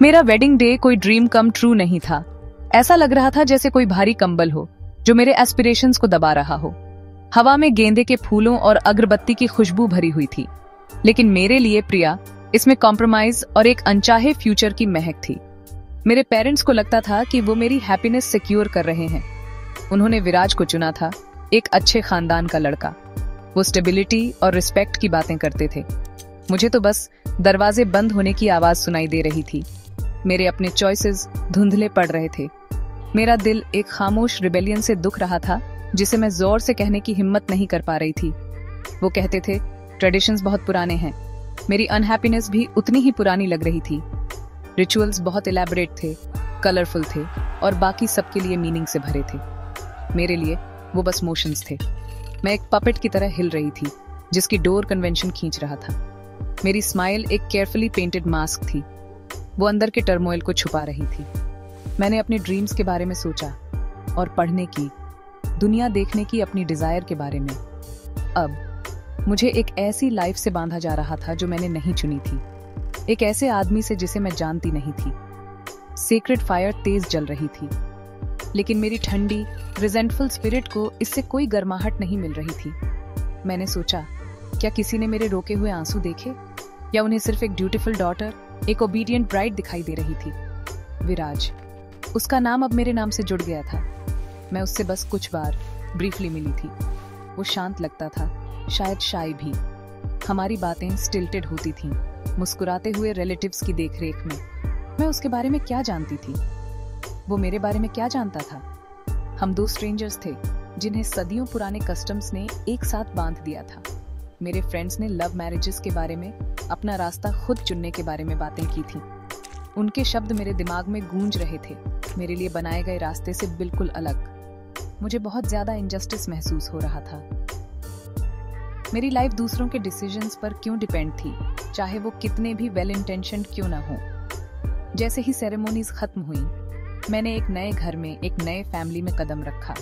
मेरा wedding day कोई dream come true नहीं था। ऐसा लग रहा था जैसे कोई भारी कंबल हो जो मेरे एस्पिरेशंस को दबा रहा हो। हवा में गेंदे के फूलों और अगरबत्ती की खुशबू भरी हुई थी, लेकिन मेरे लिए प्रिया इसमें कॉम्प्रोमाइज और एक अनचाहे फ्यूचर की महक थी। मेरे पेरेंट्स को लगता था कि वो मेरी हैप्पीनेस सिक्योर कर रहे हैं। उन्होंने विराज को चुना था, एक अच्छे खानदान का लड़का। वो स्टेबिलिटी और रिस्पेक्ट की बातें करते थे। मुझे तो बस दरवाजे बंद होने की आवाज सुनाई दे रही थी। मेरे अपने चॉइसेस धुंधले पड़ रहे थे। मेरा दिल एक खामोश रिबेलियन से दुख रहा था, जिसे मैं जोर से कहने की हिम्मत नहीं कर पा रही थी। वो कहते थे ट्रेडिशंस बहुत पुराने हैं। मेरी अनहैप्पीनेस भी उतनी ही पुरानी लग रही थी। रिचुअल्स बहुत इलैबोरेट थे, कलरफुल थे और बाकी सबके लिए मीनिंग से भरे थे। मेरे लिए वो बस मोशंस थे। मैं एक पपेट की तरह हिल रही थी, जिसकी डोर कन्वेंशन खींच रहा था। मेरी स्माइल एक केयरफुली पेंटेड मास्क थी। वो अंदर के टर्मोइल को छुपा रही थी। मैंने अपने ड्रीम्स के बारे में सोचा और पढ़ने की, दुनिया देखने की अपनी डिजायर के बारे में। अब मुझे एक ऐसी लाइफ से बांधा जा रहा था जो मैंने नहीं चुनी थी, एक ऐसे आदमी से जिसे मैं जानती नहीं थी। सीक्रेट फायर तेज जल रही थी, लेकिन मेरी ठंडी रिजेंटफुल स्पिरिट को इससे कोई गर्माहट नहीं मिल रही थी। मैंने सोचा, क्या किसी ने मेरे रोके हुए आंसू देखे, या उन्हें सिर्फ एक ड्यूटीफुल डॉटर, एक ओबीडियंट ब्राइड दिखाई दे रही थी। विराज, उसका नाम अब मेरे नाम से जुड़ गया था। मैं उससे बस कुछ बार ब्रीफली मिली थी। वो शांत लगता था, शायद शाय भी। हमारी बातें स्टिल्टेड होती थीं, मुस्कुराते हुए रिलेटिव्स की देखरेख में। मैं उसके बारे में क्या जानती थी, वो मेरे बारे में क्या जानता था। हम दो स्ट्रेंजर्स थे जिन्हें सदियों पुराने कस्टम्स ने एक साथ बांध दिया था। मेरे फ्रेंड्स ने लव मैरिजेस के बारे में, अपना रास्ता खुद चुनने के बारे में बातें की थी। उनके शब्द मेरे दिमाग में गूंज रहे थे, मेरे लिए बनाए गए रास्ते से बिल्कुल अलग। मुझे बहुत ज्यादा इनजस्टिस महसूस हो रहा था। मेरी लाइफ दूसरों के डिसीजंस पर क्यों डिपेंड थी, चाहे वो कितने भी वेल इंटेंशन्ड क्यों ना हो। जैसे ही सेरेमोनीज खत्म हुई, मैंने एक नए घर में, एक नए फैमिली में कदम रखा।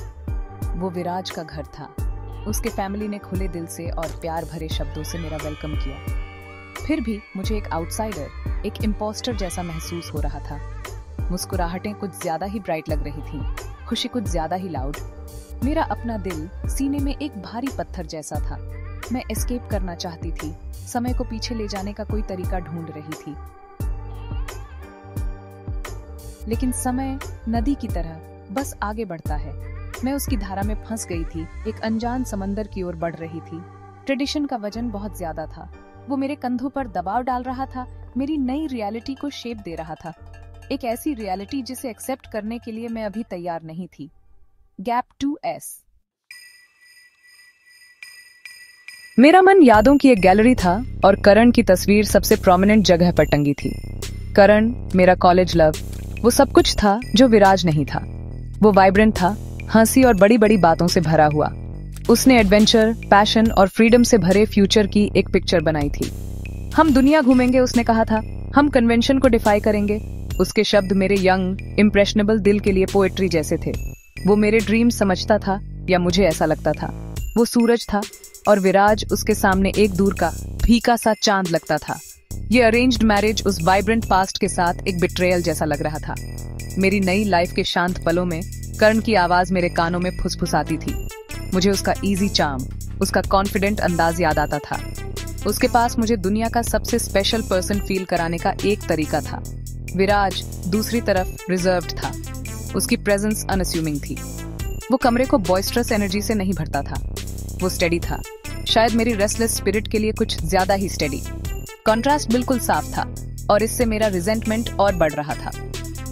वो विराज का घर था। उसके फैमिली ने खुले दिल से और प्यार भरे शब्दों से मेरा वेलकम किया। फिर भी मुझे एक आउटसाइडर, एक इम्पोस्टर जैसा महसूस हो रहा था। मुस्कुराहटें कुछ ज्यादा ही ब्राइट लग रही थीं, खुशी कुछ ज्यादा ही लाउड। मेरा अपना दिल सीने में एक भारी पत्थर जैसा था। मैं एस्केप करना चाहती थी, समय को पीछे ले जाने का कोई तरीका ढूंढ रही थी। लेकिन समय नदी की तरह बस आगे बढ़ता है। मैं उसकी धारा में फंस गई थी, एक अनजान समंदर की ओर बढ़ रही थी। ट्रेडिशन का वजन बहुत ज्यादा था। वो मेरे कंधों पर दबाव डाल रहा था, मेरी नई रियलिटी को शेप दे रहा था। एक ऐसी रियलिटी जिसे एक्सेप्ट करने के लिए मैं अभी तैयार नहीं थी। Gap 2S। मेरा मन यादों की एक गैलरी था और करण की तस्वीर सबसे प्रोमिनेंट जगह पर टंगी थी। करण, मेरा कॉलेज लव, वो सब कुछ था जो विराज नहीं था। वो वाइब्रेंट था, हंसी और बड़ी बड़ी बातों से भरा हुआ। उसने एडवेंचर, पैशन और फ्रीडम से भरे फ्यूचर की एक पिक्चर बनाई थी। हम दुनिया घूमेंगे, उसने कहा था। हम कन्वेंशन को डिफाई करेंगे। उसके शब्द मेरे यंग, इम्प्रेशनेबल दिल के लिए पोएट्री जैसे थे। वो मेरे ड्रीम समझता था, या मुझे ऐसा लगता था। वो सूरज था और विराज उसके सामने एक दूर का फीका सा चांद लगता था। ये अरेंज्ड मैरिज उस वाइब्रेंट पास्ट के साथ एक बिट्रेयल जैसा लग रहा था। मेरी नई लाइफ के शांत पलों में कर्ण की आवाज मेरे कानों में फुसफुसाती थी। मुझे उसका इजी चार्म, उसका कॉन्फिडेंट अंदाज याद आता था। उसके पास मुझे दुनिया का सबसे स्पेशल पर्सन फील कराने का एक तरीका था। विराज दूसरी तरफ रिजर्व्ड था। उसकी प्रेजेंस अनअस्यूमिंग थी। वो कमरे को बॉयस्ट्रस एनर्जी से नहीं भरता था। वो स्टेडी था, शायद मेरी रेस्टलेस स्पिरिट के लिए कुछ ज्यादा ही स्टेडी। कॉन्ट्रास्ट बिल्कुल साफ था और इससे मेरा रिजेंटमेंट और बढ़ रहा था।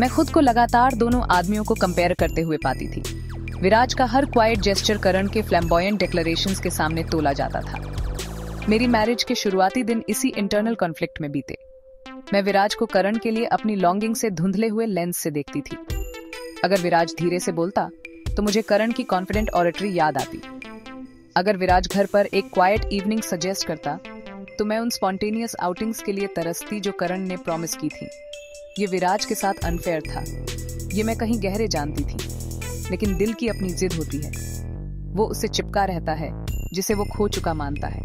मैं खुद को लगातार दोनों आदमियों को कंपेयर करते हुए पाती थी। विराज का हर क्वाइट जेस्चर करण के फ्लैम्बॉयंट डिक्लेरेशंस के सामने तोला जाता था। मेरी मैरिज के शुरुआती दिन इसी इंटरनल कॉन्फ्लिक्ट में बीते। मैं विराज को करण के लिए अपनी लॉन्गिंग से धुंधले हुए लेंस से देखती थी। अगर विराज धीरे से बोलता तो मुझे करण की कॉन्फिडेंट ऑरेटरी याद आती। अगर विराज घर पर एक क्वाइट इवनिंग सजेस्ट करता तो मैं उन स्पॉन्टेनियस आउटिंग्स के लिए तरसती जो करण ने प्रॉमिस की थी। ये विराज के साथ अनफेयर था, ये मैं कहीं गहरे जानती थी, लेकिन दिल की अपनी जिद होती है। वो उसे चिपका रहता है जिसे वो खो चुका मानता है।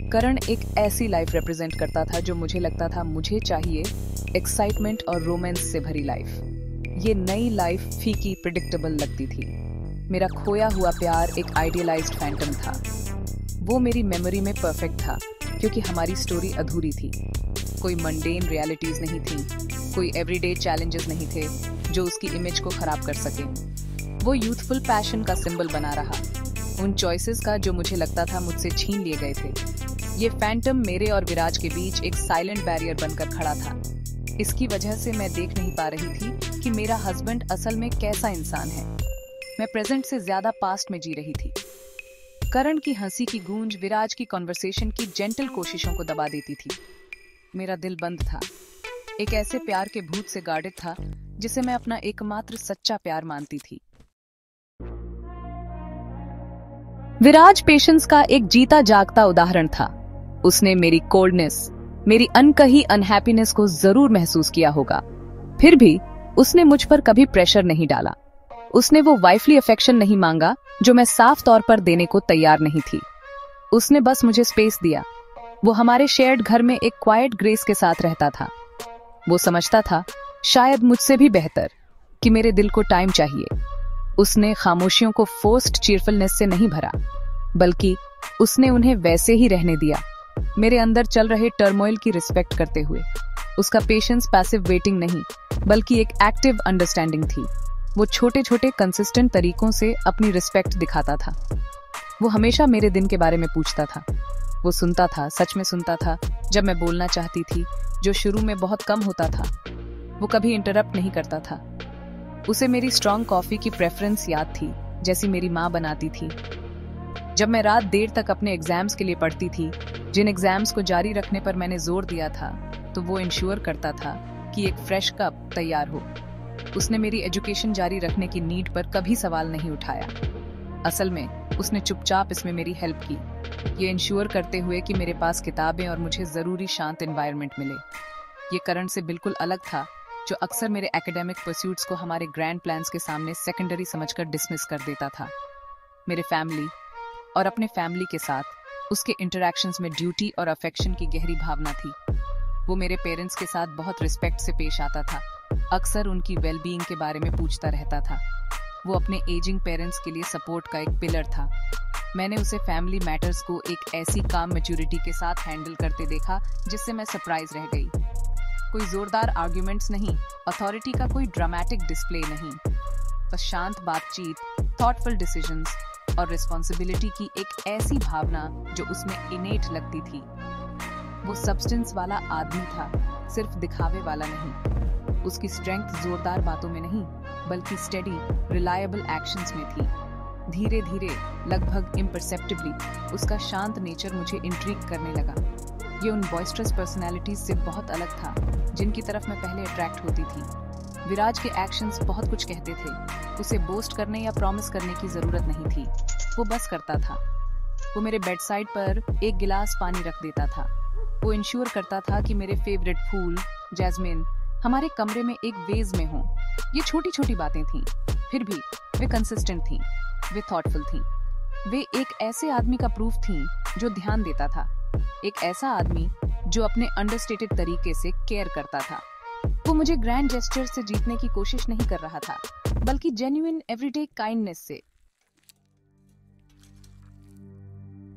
करण एक ऐसी लाइफ रिप्रेजेंट करता था जो मुझे लगता था मुझे चाहिए, एक्साइटमेंट और रोमांस से भरी लाइफ। ये नई लाइफ फीकी, प्रिडिक्टेबल लगती थी। मेरा खोया हुआ प्यार एक आइडियलाइज्ड फैंटम था। वो मेरी मेमोरी में परफेक्ट था क्योंकि हमारी स्टोरी अधूरी थी। कोई मंडेन रियलिटीज नहीं थी, कोई एवरीडे चैलेंजेस नहीं थे जो उसकी इमेज को खराब कर सके। वो यूथफुल पैशन का सिंबल बना रहा, उन चॉइसेस का जो मुझे लगता था मुझसे छीन लिए गए थे। ये फैंटम मेरे और विराज के बीच एक साइलेंट बैरियर बनकर खड़ा था। इसकी वजह से मैं देख नहीं पा रही थी कि मेरा हस्बैंड असल में कैसा इंसान है। मैं प्रेजेंट से ज्यादा पास्ट में जी रही थी। करण की हंसी की गूंज विराज की कॉन्वर्सेशन की जेंटल कोशिशों को दबा देती थी। मेरा दिल बंद था। एक ऐसे प्यार के भूत से गार्डेड था जिसे मैं अपना एकमात्र सच्चा प्यार मानती थी। विराज पेशेंस का एक जीता जागता उदाहरण था। उसने मेरी कोल्डनेस, मेरी अनकही अनहैप्पीनेस को जरूर महसूस किया होगा। फिर भी उसने मुझ पर कभी प्रेशर नहीं डाला। उसने वो वाइफली अफेक्शन नहीं मांगा जो मैं साफ तौर पर देने को तैयार नहीं थी। उसने बस मुझे स्पेस दिया। वो हमारे शेयर्ड घर में एक क्वाइट ग्रेस के साथ रहता था। वो समझता था, शायद मुझसे भी बेहतर, कि मेरे दिल को टाइम चाहिए। उसने खामोशियों को फोर्स्ड चीयरफुलनेस से नहीं भरा, बल्कि उसने उन्हें वैसे ही रहने दिया, मेरे अंदर चल रहे टर्मोइल की रिस्पेक्ट करते हुए। उसका पेशेंस पैसिव वेटिंग नहीं, बल्कि एक एक्टिव अंडरस्टैंडिंग थी। वो छोटे छोटे कंसिस्टेंट तरीकों से अपनी रिस्पेक्ट दिखाता था। वो हमेशा मेरे दिन के बारे में पूछता था। वो सुनता था, सच में सुनता था, जब मैं बोलना चाहती थी, जो शुरू में बहुत कम होता था। वो कभी इंटरप्ट नहीं करता था। उसे मेरी स्ट्रॉन्ग कॉफी की प्रेफरेंस याद थी, जैसी मेरी माँ बनाती थी। जब मैं रात देर तक अपने एग्जाम्स के लिए पढ़ती थी, जिन एग्जाम्स को जारी रखने पर मैंने जोर दिया था, तो वो इंश्योर करता था कि एक फ्रेश कप तैयार हो। उसने मेरी एजुकेशन जारी रखने की नीड पर कभी सवाल नहीं उठाया। असल में उसने चुपचाप इसमें मेरी हेल्प की, ये इंश्योर करते हुए कि मेरे पास किताबें और मुझे जरूरी शांत एनवायरनमेंट मिले। ये करण से बिल्कुल अलग था, जो अक्सर मेरे एकेडमिक परस्यूट्स को हमारे ग्रैंड प्लान्स के सामने सेकेंडरी समझकर डिसमिस कर देता था। मेरे फैमिली और अपने फैमिली के साथ उसके इंटरैक्शंस में ड्यूटी और अफेक्शन की गहरी भावना थी। वो मेरे पेरेंट्स के साथ बहुत रिस्पेक्ट से पेश आता था, अक्सर उनकी वेलबीइंग के बारे में पूछता रहता था। वो अपने एजिंग पेरेंट्स के लिए सपोर्ट का एक पिलर था। मैंने उसे फैमिली मैटर्स को एक ऐसी काम मैच्योरिटी के साथ हैंडल करते देखा जिससे मैं सरप्राइज रह गई। कोई जोरदार आर्ग्यूमेंट्स नहीं, अथॉरिटी का कोई ड्रामेटिक डिस्प्ले नहीं, बस शांत बातचीत, थॉटफुल डिसीजंस और रिस्पॉन्सिबिलिटी की एक ऐसी भावना जो उसमें इनेट लगती थी। वो सब्सटेंस वाला आदमी था, सिर्फ दिखावे वाला नहीं। उसकी स्ट्रेंथ जोरदार बातों में नहीं, बल्कि स्टेडी, रिलायबल एक्शंस में थी। धीरे धीरे, लगभग इम्परसेप्टिबली, उसका शांत नेचर मुझे इंट्रीग करने लगा। ये उन बॉयस्ट्रस पर्सनैलिटीज से बहुत अलग था जिनकी तरफ मैं पहले अट्रैक्ट होती थी। विराज के एक्शंस बहुत कुछ कहते थे। उसे बोस्ट करने या प्रॉमिस करने की जरूरत नहीं थी, वो बस करता था। वो मेरे बेड साइड पर एक गिलास पानी रख देता था। वो इंश्योर करता था कि मेरे फेवरेट फूल, जैस्मिन, हमारे कमरे में एक वेज में हों। ये छोटी छोटी बातें थीं, फिर भी वे कंसिस्टेंट थीं, वे थॉटफुल थीं। वे एक ऐसे आदमी का प्रूफ थीं जो ध्यान देता था, एक ऐसा आदमी जो अपने अंडरस्टेटेड तरीके से केयर करता था। वो मुझे ग्रैंड जेस्चर से जीतने की कोशिश नहीं कर रहा था, बल्कि जेन्युइन एवरीडे काइंडनेस से।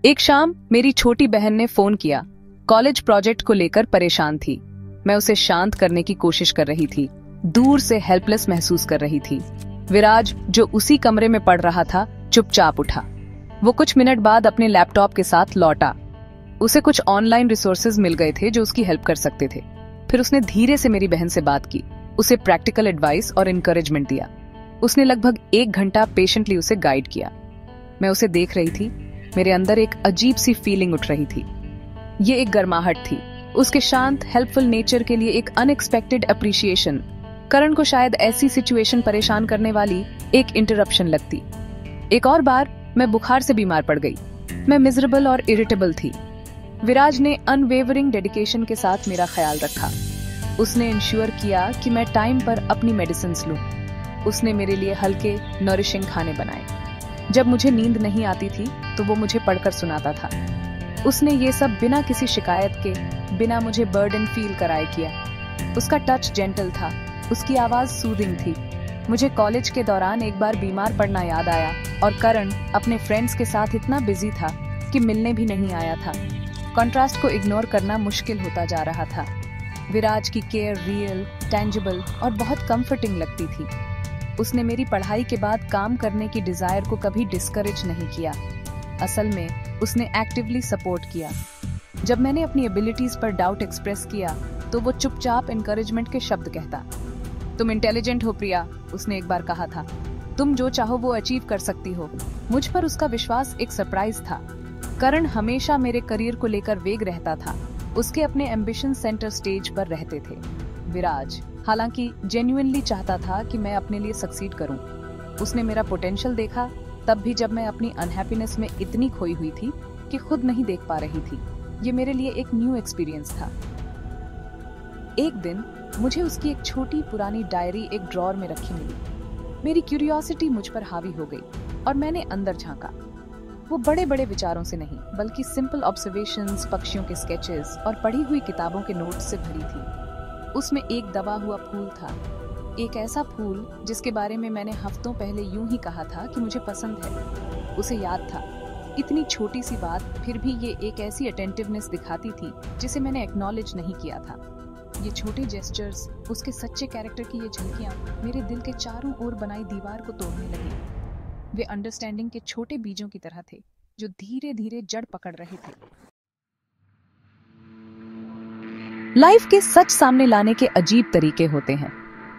एक शाम मेरी छोटी बहन ने फोन किया। कॉलेज प्रोजेक्ट को लेकर परेशान थी। मैं उसे शांत करने की कोशिश कर रही थी, दूर से हेल्पलेस महसूस कर रही थी। विराज, जो उसी कमरे में पढ़ रहा था, चुपचाप उठा। वो कुछ मिनट बाद अपने लैपटॉप के साथ लौटा। उसे कुछ ऑनलाइन रिसोर्सेज मिल गए थे जो उसकी हेल्प कर सकते थे। फिर उसने धीरे से मेरी बहन से बात की, उसे प्रैक्टिकल एडवाइस और एनकरेजमेंट दिया। उसने लगभग 1 घंटा पेशेंटली उसे गाइड किया। मैं उसे देख रही थी, मेरे अंदर एक अजीब सी फीलिंग उठ रही थी। ये एक गर्माहट थी, उसके शांत हेल्पफुल नेचर के लिए एक अनएक्सपेक्टेड अप्रिशिएशन। करण को शायद ऐसी सिचुएशन परेशान करने वाली एक इंटरप्शन लगती। एक और बार मैं बुखार से बीमार पड़ गई। मैं मिजरेबल और इरिटेबल थी। विराज ने अनवेवरिंग डेडिकेशन के साथ मेरा ख्याल रखा। उसने इंश्योर किया कि मैं टाइम पर अपनी मेडिसिन्स लूं। उसने मेरे लिए हल्के नरिशिंग खाने बनाए। जब मुझे नींद नहीं आती थी तो वो मुझे पढ़कर सुनाता था। उसने ये सब बिना किसी शिकायत के, बिना मुझे बर्डन फील कराए किया। उसका टच जेंटल था, उसकी आवाज सूदिंग थी। मुझे कॉलेज के दौरान एक बार बीमार पड़ना याद आया और करण अपने फ्रेंड्स के साथ इतना बिजी था कि मिलने भी नहीं आया था। कॉन्ट्रास्ट को इग्नोर करना मुश्किल होता जा रहा था। विराज की केयर रियल, टेंजिबल और बहुत कंफर्टिंग लगती थी। उसने मेरी पढ़ाई के बाद काम करने की डिजायर को कभी डिस्करेज नहीं किया। असल में उसने एक्टिवली सपोर्ट किया। जब मैंने अपनी एबिलिटीज पर डाउट एक्सप्रेस किया तो वो चुपचाप एनकरेजमेंट के शब्द कहता। तुम इंटेलिजेंट हो प्रिया, उसने एक बार कहा था। तुम जो चाहो वो अचीव कर सकती हो। मुझ पर उसका विश्वास एक सरप्राइज था। करण हमेशा मेरे करियर को लेकर वेग रहता था। उसके अपने एम्बिशन सेंटर स्टेज पर रहते थे। विराज हालांकि जेन्युइनली चाहता था कि मैं अपने लिए सक्सीड करूं। उसने मेरा पोटेंशियल देखा, तब भी जब मैं अपनी अनहैप्पीनेस में इतनी खोई हुई थी कि खुद नहीं देख पा रही थी। ये मेरे लिए एक न्यू एक्सपीरियंस था। एक दिन मुझे उसकी एक छोटी पुरानी डायरी एक ड्रॉअर में रखी मिली। मेरी क्यूरियोसिटी मुझ पर हावी हो गई और मैंने अंदर झांका। वो बड़े बड़े विचारों से नहीं, बल्कि सिंपल ऑब्जर्वेशंस, पक्षियों के स्केचेस और पढ़ी हुई किताबों के नोट्स से भरी थी। उसमें एक दबा हुआ फूल था, एक ऐसा फूल जिसके बारे में मैंने हफ्तों पहले यूं ही कहा था कि मुझे पसंद है। उसे याद था, इतनी छोटी सी बात फिर भी ये एक ऐसी अटेंटिवनेस दिखाती थी जिसे मैंने एक्नॉलेज नहीं किया था। ये छोटे जेस्चर्स, उसके सच्चे कैरेक्टर की ये झलकियां मेरे दिल के चारों ओर बनाई दीवार को तोड़ने लगी। वे अंडरस्टैंडिंग के छोटे बीजों की तरह थे जो धीरे धीरे जड़ पकड़ रहे थे। लाइफ के सच सामने लाने के अजीब तरीके होते हैं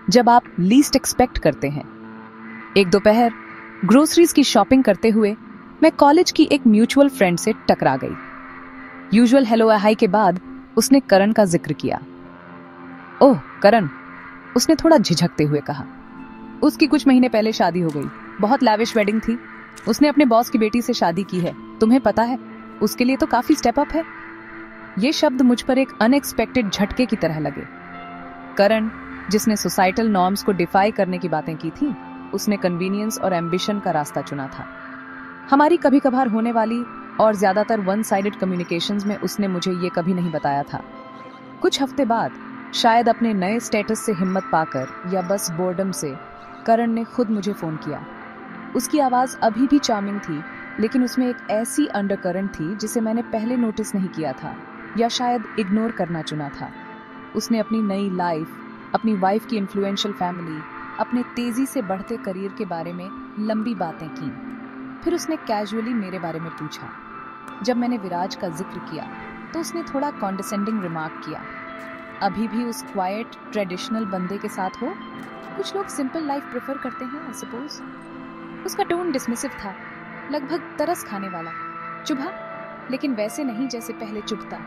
जब आप लीस्ट एक्सपेक्ट करते हैं। एक दोपहर ग्रोसरीज की शॉपिंग करते हुए मैं कॉलेज की एक म्यूचुअल फ्रेंड से टकरा गई। यूजुअल हेलो हाय के बाद उसने करण का जिक्र किया। ओह करण, उसने थोड़ा झिझकते हुए कहा। उसकी कुछ महीने पहले शादी हो गई, बहुत लैविश वेडिंग थी। उसने अपने बॉस की बेटी से शादी की है, तुम्हें पता है। उसके लिए तो काफी स्टेप अप है। ये शब्द मुझ पर एक अनएक्सपेक्टेड झटके की तरह लगे। करण, जिसने सोसाइटल नॉर्म्स को डिफाई करने की बातें की थी, उसने कन्वीनियंस और एम्बिशन का रास्ता चुना था। हमारी कभी कभार होने वाली और ज्यादातर वन साइडेड कम्युनिकेशंस में उसने मुझे ये कभी नहीं बताया था। कुछ हफ्ते बाद, शायद अपने नए स्टेटस से हिम्मत पाकर या बस बोर्डम से, करण ने खुद मुझे फोन किया। उसकी आवाज अभी भी चार्मिंग थी, लेकिन उसमें एक ऐसी अंडरकरंट थी जिसे मैंने पहले नोटिस नहीं किया था या शायद इग्नोर करना चुना था। उसने अपनी नई लाइफ, अपनी वाइफ की इन्फ्लुएंशियल फैमिली, अपने तेजी से बढ़ते करियर के बारे में लंबी बातें की। फिर उसने कैजुअली मेरे बारे में पूछा। जब मैंने विराज का जिक्र किया तो उसने थोड़ा कॉन्डिसेंडिंग रिमार्क किया। अभी भी उस क्वाइट ट्रेडिशनल बंदे के साथ हो? कुछ लोग सिंपल लाइफ प्रेफर करते हैं, आई सपोज। उसका टोन डिसमिसिव था, लगभग तरस खाने वाला। चुभा, लेकिन वैसे नहीं जैसे पहले चुभता।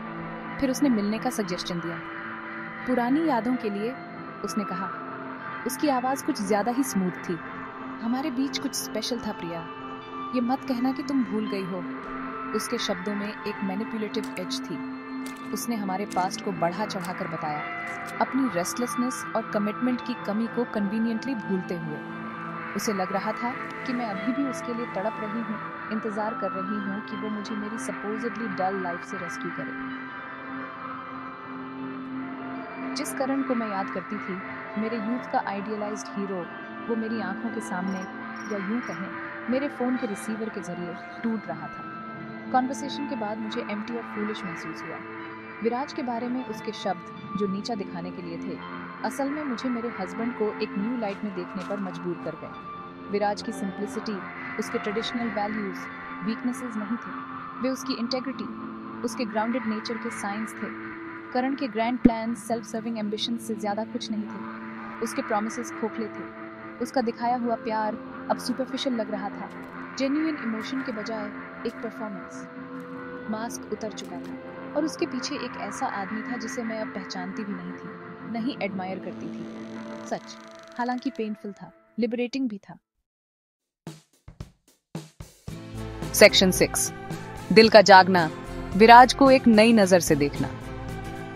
फिर उसने मिलने का सजेशन दिया। पुरानी यादों के लिए, उसने कहा। उसकी आवाज कुछ ज्यादा ही स्मूथ थी। हमारे बीच कुछ स्पेशल था प्रिया, ये मत कहना कि तुम भूल गई हो। उसके शब्दों में एक मैनिपुलेटिव एज थी। उसने हमारे पास्ट को बढ़ा चढ़ाकर बताया, अपनी रेस्टलेसनेस और कमिटमेंट की कमी को कन्वीनियंटली भूलते हुए। उसे लग रहा था कि मैं अभी भी उसके लिए तड़प रही हूँ, इंतजार कर रही हूँ कि वो मुझे मेरी सपोजिटली डल लाइफ से रेस्क्यू करे। जिस करण को मैं याद करती थी, मेरे यूथ का आइडियलाइज्ड हीरो, वो मेरी आंखों के सामने, या यूं कहें मेरे फोन के रिसीवर के जरिए टूट रहा था। कॉन्वर्सेशन के बाद मुझे एम्प्टी और फूलिश महसूस हुआ। विराज के बारे में उसके शब्द जो नीचा दिखाने के लिए थे, असल में मुझे मेरे हस्बैंड को एक न्यू लाइट में देखने पर मजबूर कर गए। विराज की सिंप्लिसिटी, उसके ट्रेडिशनल वैल्यूज वीकनेसेस नहीं थे, वे उसकी इंटेग्रिटी, उसके ग्राउंडेड नेचर के साइंस थे। करण के grand plan, self serving ambition से ज्यादा कुछ नहीं थे। उसके प्रॉमिसेस खोखले थे। उसका दिखाया हुआ प्यार अब सुपरफिशियल लग रहा था, जेन्युइन इमोशन के बजाय एक परफॉर्मेंस। मास्क उतर चुका था और उसके पीछे एक ऐसा आदमी था जिसे मैं अब पहचानती भी नहीं थी, नहीं एडमायर करती थी। सच, हालांकि पेनफुल था, लिबरेटिंग भी था। सेक्शन 6, दिल का जागना, विराज को एक नई नजर से देखना।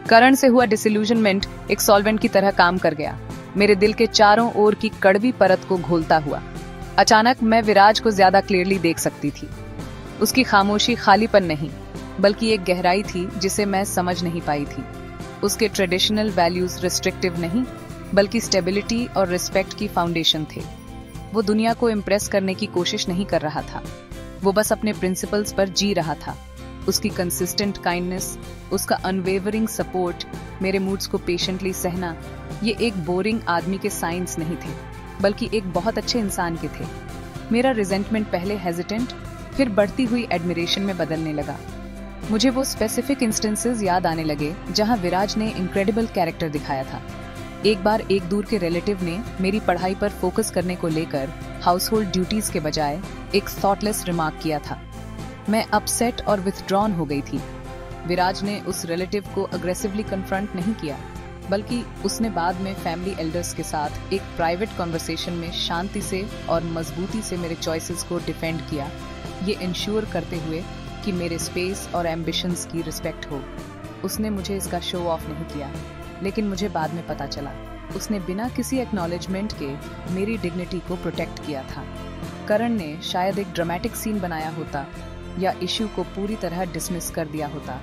करण से हुआ डिसिल्यूजनमेंट एक सॉल्वेंट की तरह काम कर गया, मेरे दिल के चारों ओर की कड़वी परत को घोलता हुआ। अचानक मैं विराज को ज्यादा क्लियरली देख सकती थी। उसकी खामोशी खालीपन नहीं, बल्कि एक गहराई थी जिसे मैं समझ नहीं पाई थी। उसके ट्रेडिशनल वैल्यूज रिस्ट्रिक्टिव नहीं, बल्कि स्टेबिलिटी और रिस्पेक्ट की फाउंडेशन थे। वो दुनिया को इम्प्रेस करने की कोशिश नहीं कर रहा था, वो बस अपने प्रिंसिपल्स पर जी रहा था। उसकी कंसिस्टेंट काइंडनेस, उसका अनवेवरिंग सपोर्ट, मेरे मूड्स को पेशेंटली सहना, ये एक बोरिंग आदमी के साइंस नहीं थे, बल्कि एक बहुत अच्छे इंसान के थे। मेरा रिजेंटमेंट पहले हेजिटेंट, फिर बढ़ती हुई एडमिरेशन में बदलने लगा। मुझे वो स्पेसिफिक इंस्टेंसेस याद आने लगे जहां विराज ने इनक्रेडिबल कैरेक्टर दिखाया था। एक बार एक दूर के रिलेटिव ने मेरी पढ़ाई पर फोकस करने को लेकर हाउसहोल्ड ड्यूटीज के बजाय एक थॉटलेस रिमार्क किया था। मैं अपसेट और विथड्रॉन हो गई थी। विराज ने उस रिलेटिव को अग्रेसिवली कन्फ्रंट नहीं किया, बल्कि उसने बाद में फैमिली एल्डर्स के साथ एक प्राइवेट कॉन्वर्सेशन में शांति से और मजबूती से मेरे चॉइसेस को डिफेंड किया, ये इंश्योर करते हुए कि मेरे स्पेस और एम्बिशंस की रिस्पेक्ट हो। उसने मुझे इसका शो ऑफ नहीं किया, लेकिन मुझे बाद में पता चला उसने बिना किसी एक्नॉलेजमेंट के मेरी डिग्निटी को प्रोटेक्ट किया था। करण ने शायद एक ड्रामेटिक सीन बनाया होता या इश्यू को पूरी तरह डिसमिस कर दिया होता।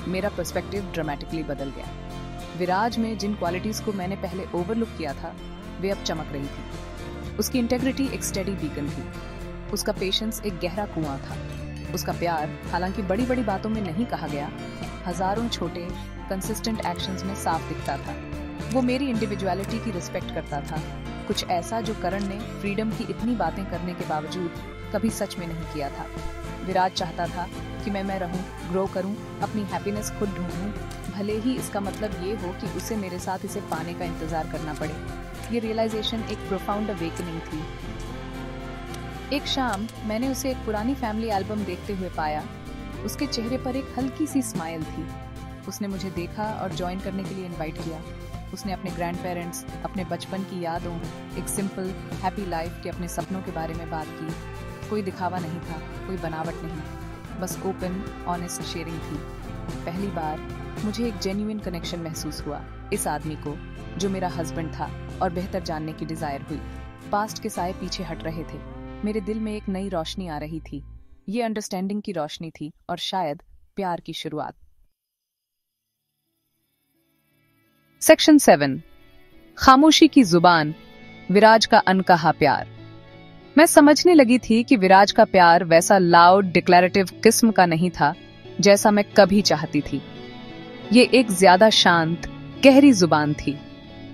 मेरा पर्सपेक्टिव ड्रामेटिकली बदल गया। विराज में जिन क्वालिटीज को मैंने पहले ओवरलुक किया था, वे अब चमक रही थी। उसकी इंटेग्रिटी एक स्टेडी बीकन थी, उसका पेशेंस एक गहरा कुआं था, उसका प्यार, हालांकि बड़ी बड़ी बातों में नहीं कहा गया, हजारों छोटे कंसिस्टेंट एक्शंस में साफ दिखता था। वो मेरी इंडिविजुअलिटी की रिस्पेक्ट करता था, कुछ ऐसा जो करण ने फ्रीडम की इतनी बातें करने के बावजूद कभी सच में नहीं किया था। विराज चाहता था कि मैं रहूं, ग्रो करूं, अपनी हैप्पीनेस खुद ढूंढूं, भले ही इसका मतलब ये हो कि उसे मेरे साथ इसे पाने का इंतजार करना पड़े। ये रियलाइजेशन एक प्रोफाउंड अवेकनिंग थी। एक शाम मैंने उसे एक पुरानी फैमिली एल्बम देखते हुए पाया। उसके चेहरे पर एक हल्की सी स्माइल थी। उसने मुझे देखा और ज्वाइन करने के लिए इनवाइट किया। उसने अपने ग्रैंड पेरेंट्स, अपने बचपन की यादों, एक सिंपल हैप्पी लाइफ के अपने सपनों के बारे में बात की। कोई दिखावा नहीं था, कोई बनावट नहीं, बस ओपन ऑनेस्ट शेयरिंग थी। पहली बार मुझे एक जेन्युइन कनेक्शन महसूस हुआ इस आदमी को, जो मेरा हस्बैंड था, और बेहतर जानने की डिजायर हुई। पास्ट के साए पीछे हट रहे थे, मेरे दिल में एक नई रोशनी आ रही थी। ये अंडरस्टैंडिंग की रोशनी थी और शायद प्यार की शुरुआत। सेक्शन 7, खामोशी की जुबान, विराज का अनकहा प्यार। मैं समझने लगी थी कि विराज का प्यार वैसा लाउड डिक्लेरेटिव किस्म का नहीं था जैसा मैं कभी चाहती थी। ये एक ज्यादा शांत, गहरी जुबान थी।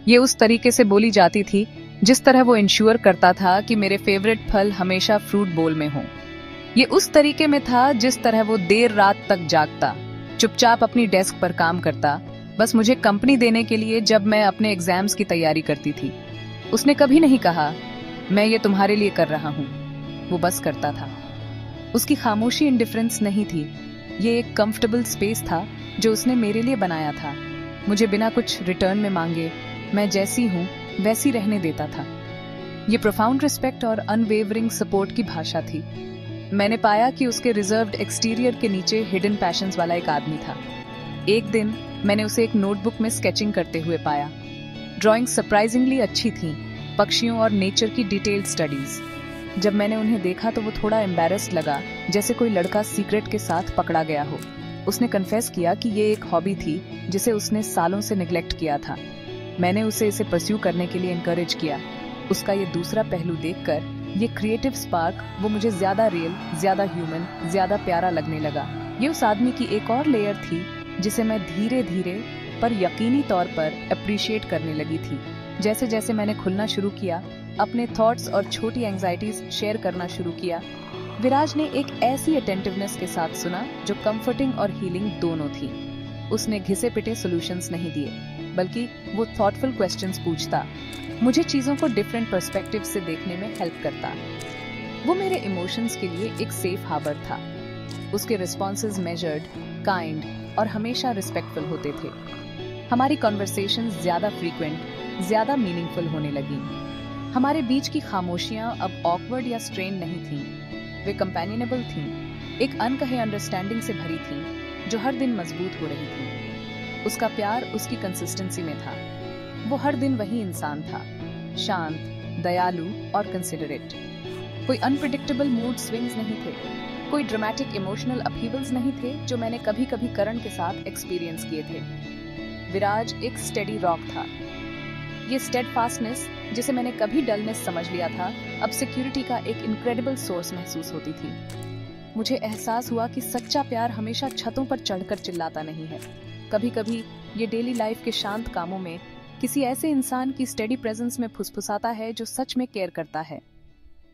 ये उस तरीके से बोली जाती थी जिस तरह वो इंश्योर करता था कि मेरे फेवरेट फल हमेशा फ्रूट बोल में हों। ये उस तरीके में था जिस तरह वो देर रात तक जागता, चुपचाप अपनी डेस्क पर काम करता, बस मुझे कंपनी देने के लिए जब मैं अपने एग्जाम्स की तैयारी करती थी। उसने कभी नहीं कहा, मैं ये तुम्हारे लिए कर रहा हूँ। वो बस करता था। उसकी खामोशी इंडिफरेंस नहीं थी, ये एक कंफर्टेबल स्पेस था जो उसने मेरे लिए बनाया था। मुझे बिना कुछ रिटर्न में मांगे, मैं जैसी हूँ वैसी रहने देता था। ये प्रोफाउंड रिस्पेक्ट और अनवेवरिंग सपोर्ट की भाषा थी। मैंने पाया कि उसके रिजर्व्ड एक्सटीरियर के नीचे हिडन पैशंस वाला एक आदमी था। एक दिन मैंने उसे एक नोटबुक में स्केचिंग करते हुए पाया। ड्राइंग सरप्राइजिंगली अच्छी थी, पक्षियों और नेचर की डिटेल्ड स्टडीज। जब मैंने उन्हें देखा तो वो थोड़ा एम्बैरेस्ड लगा, जैसे कोई लड़का सीक्रेट के साथ पकड़ा गया हो। उसने कन्फेस किया कि ये एक हॉबी थी जिसे उसने सालों से निग्लेक्ट किया था। मैंने उसे इसे परस्यू करने के लिए एनकरेज किया। उसका ये दूसरा पहलू देखकर, ये क्रिएटिव स्पार्क, वो मुझे ज्यादा रियल, ज्यादा ह्यूमन, ज्यादा प्यारा लगने लगा। ये उस आदमी की एक और लेयर थी जिसे मैं धीरे धीरे पर यकीनी तौर पर अप्रिशिएट करने लगी थी। जैसे जैसे मैंने खुलना शुरू किया, अपने थॉट्स और छोटी एंजाइटीज शेयर करना शुरू किया, विराज ने एक ऐसी अटेंटिवनेस के साथ सुना जो कंफर्टिंग और हीलिंग दोनों थी। उसने घिसे पिटे सॉल्यूशंस नहीं दिए, बल्कि वो थॉटफुल क्वेश्चंस पूछता, मुझे चीजों को डिफरेंट पर्सपेक्टिव से देखने में हेल्प करता। वो मेरे इमोशंस के लिए एक सेफ हार्बर था। उसके रिस्पॉन्सेज मेजर्ड, काइंड और हमेशा रिस्पेक्टफुल होते थे। हमारी कॉन्वर्सेशंस ज्यादा फ्रीक्वेंट, ज्यादा मीनिंगफुल होने लगी। हमारे बीच की खामोशियां अब ऑकवर्ड या स्ट्रेन नहीं थीं, वे कंपेनियनेबल थीं, एक अनकहे अंडरस्टैंडिंग से भरी थीं जो हर दिन मजबूत हो रही थी। उसका प्यार उसकी कंसिस्टेंसी में था। वो हर दिन वही इंसान था, शांत, दयालु और कंसिडरेट। कोई अनप्रिडिक्टेबल मूड स्विंग्स नहीं थे। कोई ड्रामेटिक इमोशनल अपहीवल्स नहीं थे जो मैंने कभी कभी करण के साथ एक्सपीरियंस किए थे। विराज एक स्टेडी रॉक था। ये स्टेडफास्टनेस जिसे मैंने कभी डलनेस समझ लिया था, अब सिक्योरिटी का एक इनक्रेडिबल सोर्स महसूस होती थी। मुझे एहसास हुआ कि सच्चा प्यार हमेशा छतों पर चढ़कर चिल्लाता नहीं है। कभी कभी ये डेली लाइफ के शांत कामों में किसी ऐसे इंसान की स्टेडी प्रेजेंस में फुसफुसाता है जो सच में केयर करता है।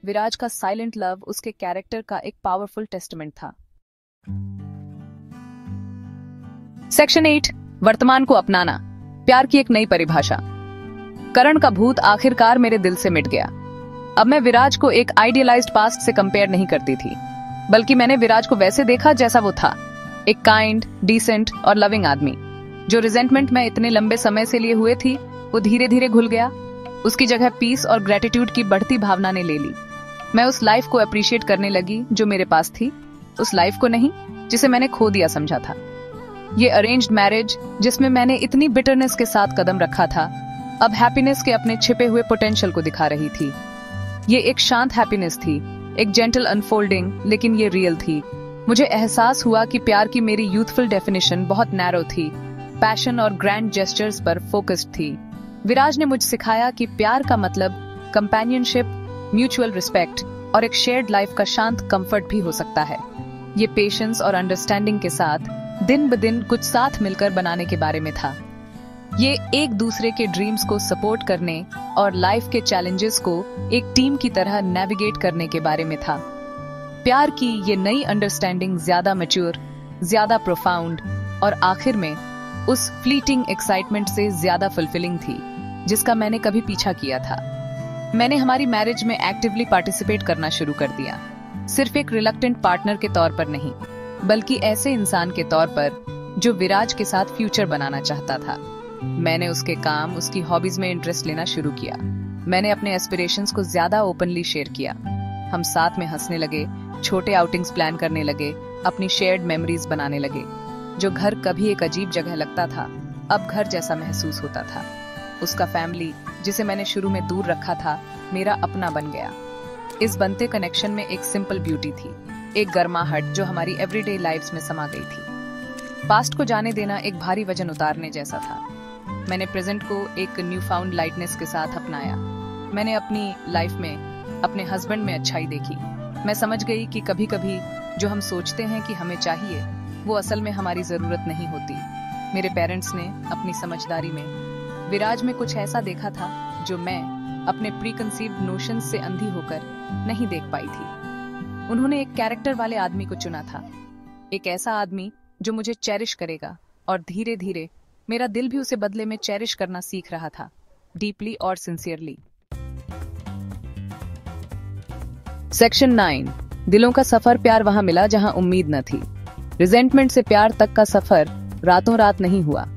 विराज का साइलेंट लव उसके कैरेक्टर का एक पावरफुल टेस्टमेंट था। सेक्शन 8, वर्तमान को अपनाना, प्यार की एक नई परिभाषा। करण का भूत आखिरकार मेरे दिल से मिट गया। अब मैं विराज को एक आइडियलाइज्ड पास्ट से कंपेयर नहीं करती थी, बल्कि मैंने विराज को वैसे देखा जैसा वो था, एक काइंड, डिसेंट और लविंग आदमी। जो रिजेंटमेंट मैं इतने लंबे समय से लिए हुए थी, वो धीरे धीरे घुल गया। उसकी जगह पीस और ग्रेटिट्यूड की बढ़ती भावना ने ले ली। मैं उस लाइफ को अप्रिशिएट करने लगी जो मेरे पास थी, उस लाइफ को नहीं जिसे मैंने खो दिया समझा था। ये अरेंज्ड मैरिज जिसमें मैंने इतनी बिटरनेस के साथ कदम रखा था, अब हैप्पीनेस के अपने छिपे हुए पोटेंशियल को दिखा रही थी। ये एक शांत हैप्पीनेस थी, एक जेंटल अनफोल्डिंग, लेकिन ये रियल थी। मुझे एहसास हुआ कि प्यार की मेरी यूथफुल डेफिनेशन बहुत नैरो थी, पैशन और ग्रैंड जेस्चर्स पर फोकस्ड थी। विराज ने मुझे सिखाया कि प्यार का मतलब कंपेनियनशिप, म्यूचुअल रिस्पेक्ट और एक शेयर्ड लाइफ का शांत कंफर्ट भी हो सकता है। ये पेशेंस और अंडरस्टैंडिंग के साथ दिन ब दिन कुछ साथ मिलकर बनाने के बारे में था। ये एक दूसरे के ड्रीम्स को सपोर्ट करने और लाइफ के चैलेंजेस को एक टीम की तरह नेविगेट करने के बारे में था। प्यार की ये नई अंडरस्टैंडिंग ज्यादा मैच्योर, ज्यादा प्रोफाउंड और आखिर में उस फ्लीटिंग एक्साइटमेंट से ज्यादा फुलफिलिंग थी जिसका मैंने कभी पीछा किया था। मैंने हमारी मैरिज में एक्टिवली पार्टिसिपेट करना शुरू कर दिया, सिर्फ एक रिलक्टेंट पार्टनर के तौर पर नहीं, बल्कि ऐसे इंसान के तौर पर जो विराज के साथ फ्यूचर बनाना चाहता था। मैंने उसके काम, उसकी हॉबीज में इंटरेस्ट लेना शुरू किया। मैंने अपने एस्पिरेशंस को ज्यादा ओपनली शेयर किया। हम साथ में हंसने लगे, छोटे आउटिंग्स प्लान करने लगे, अपनी शेयर्ड मेमोरीज बनाने लगे। जो घर कभी एक अजीब जगह लगता था, अब घर जैसा महसूस होता था। उसका फैमिली, जिसे मैंने शुरू में दूर रखा था, मेरा अपना बन गया। इस बनते कनेक्शन में एक सिंपल ब्यूटी थी, एक गर्माहट जो हमारी एवरीडे लाइफ्स में समा गई थी। पास्ट को जाने देना एक भारी वजन उतारने जैसा था। मैंने प्रेजेंट को एक न्यू फाउंड लाइटनेस के साथ अपनाया। मैंने अपनी लाइफ में अपने हस्बैंड में अच्छाई देखी। मैं समझ गई कि कभी कभी जो हम सोचते हैं कि हमें चाहिए, वो असल में हमारी जरूरत नहीं होती। मेरे पेरेंट्स ने अपनी समझदारी में विराज में कुछ ऐसा देखा था जो मैं अपने प्रीकंसीव्ड नोशंस से अंधी होकर नहीं देख पाई थी। उन्होंने एक कैरेक्टर वाले आदमी को चुना था, एक ऐसा आदमी जो मुझे चेरिश करेगा, और धीरे धीरे मेरा दिल भी उसे बदले में चेरिश करना सीख रहा था, डीपली और सिंसियरली। सेक्शन 9, दिलों का सफर। प्यार वहां मिला जहां उम्मीद न थी। रिजेंटमेंट से प्यार तक का सफर रातों रात नहीं हुआ।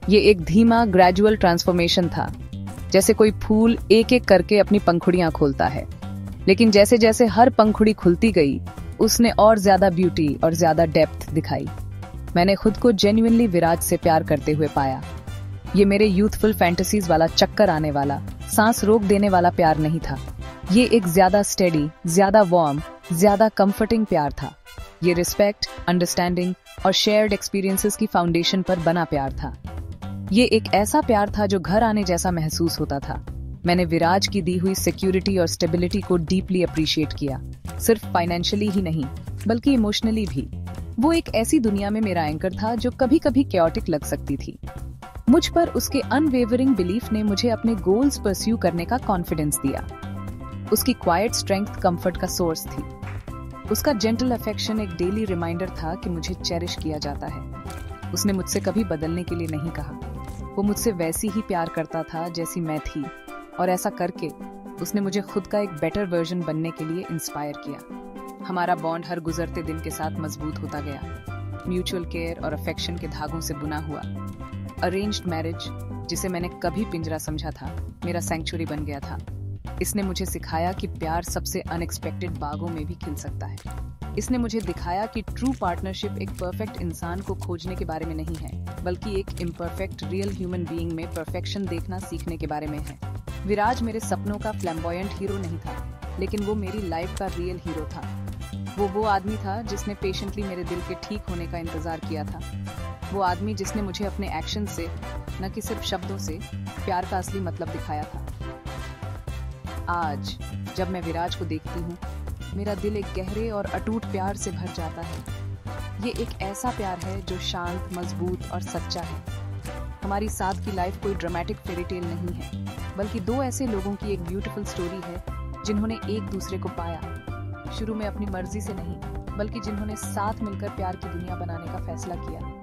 ये एक धीमा ग्रेजुअल ट्रांसफॉर्मेशन था, जैसे कोई फूल एक एक करके अपनी पंखुड़ियां खोलता है। लेकिन जैसे जैसे हर पंखुड़ी खुलती गई, उसने और ज्यादा ब्यूटी और ज्यादा डेप्थ दिखाई। मैंने खुद को जेन्युइनली विराज से प्यार करते हुए पाया। ये मेरे यूथफुल फैंटेसीज वाला, चक्कर आने वाला, सांस रोक देने वाला प्यार नहीं था। ये एक ज्यादा स्टेडी, ज्यादा वार्म, ज्यादा कंफर्टिंग प्यार था। ये रिस्पेक्ट, अंडरस्टैंडिंग और शेयर्ड एक्सपीरियंसेस की फाउंडेशन पर बना प्यार था। ये एक ऐसा प्यार था जो घर आने जैसा महसूस होता था। मैंने विराज की दी हुई सिक्योरिटी और स्टेबिलिटी को डीपली अप्रिशिएट किया, सिर्फ फाइनेंशियली ही नहीं बल्कि इमोशनली भी। वो एक ऐसी दुनिया में मेरा एंकर था जो कभी कभी कैओटिक लग सकती थी। मुझ पर उसके अनवेवरिंग बिलीफ ने मुझे अपने गोल्स परस्यू करने का कॉन्फिडेंस दिया। उसकी क्वाइट स्ट्रेंथ कंफर्ट का सोर्स थी। उसका जेंटल अफेक्शन एक डेली रिमाइंडर था कि मुझे चेरिश किया जाता है। उसने मुझसे कभी बदलने के लिए नहीं कहा। वो मुझसे वैसी ही प्यार करता था जैसी मैं थी, और ऐसा करके उसने मुझे खुद का एक बेटर वर्जन बनने के लिए इंस्पायर किया। हमारा बॉन्ड हर गुजरते दिन के साथ मजबूत होता गया, म्यूचुअल केयर और अफेक्शन के धागों से बुना हुआ। अरेंज्ड मैरिज, जिसे मैंने कभी पिंजरा समझा था, मेरा सैंक्चुरी बन गया था। इसने मुझे सिखाया कि प्यार सबसे अनएक्सपेक्टेड बागों में भी खिल सकता है। इसने मुझे दिखाया कि ट्रू पार्टनरशिप एक परफेक्ट इंसान को खोजने के बारे में नहीं है, बल्कि एक इम्परफेक्ट रियल ह्यूमन बीइंग में परफेक्शन देखना सीखने के बारे में है। विराज मेरे सपनों का फ्लैम्बॉयंट हीरो नहीं था, लेकिन वो मेरी लाइफ का रियल हीरो था। वो आदमी था जिसने पेशेंटली मेरे दिल के ठीक होने का इंतजार किया था। वो आदमी जिसने मुझे अपने एक्शन से, न कि सिर्फ शब्दों से, प्यार का असली मतलब दिखाया था। आज जब मैं विराज को देखती हूँ, मेरा दिल एक गहरे और अटूट प्यार से भर जाता है। ये एक ऐसा प्यार है जो शांत, मजबूत और सच्चा है। हमारी साथ की लाइफ कोई ड्रामेटिक फेरी टेल नहीं है, बल्कि दो ऐसे लोगों की एक ब्यूटीफुल स्टोरी है जिन्होंने एक दूसरे को पाया, शुरू में अपनी मर्जी से नहीं, बल्कि जिन्होंने साथ मिलकर प्यार की दुनिया बनाने का फैसला किया।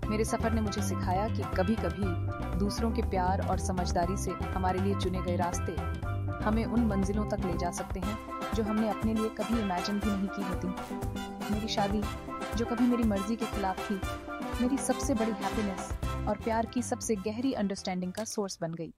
मेरे सफर ने मुझे सिखाया कि कभी-कभी दूसरों के प्यार और समझदारी से हमारे लिए चुने गए रास्ते हमें उन मंजिलों तक ले जा सकते हैं जो हमने अपने लिए कभी इमेजिन भी नहीं की होती। मेरी शादी, जो कभी मेरी मर्जी के खिलाफ थी, मेरी सबसे बड़ी हैप्पीनेस और प्यार की सबसे गहरी अंडरस्टैंडिंग का सोर्स बन गई।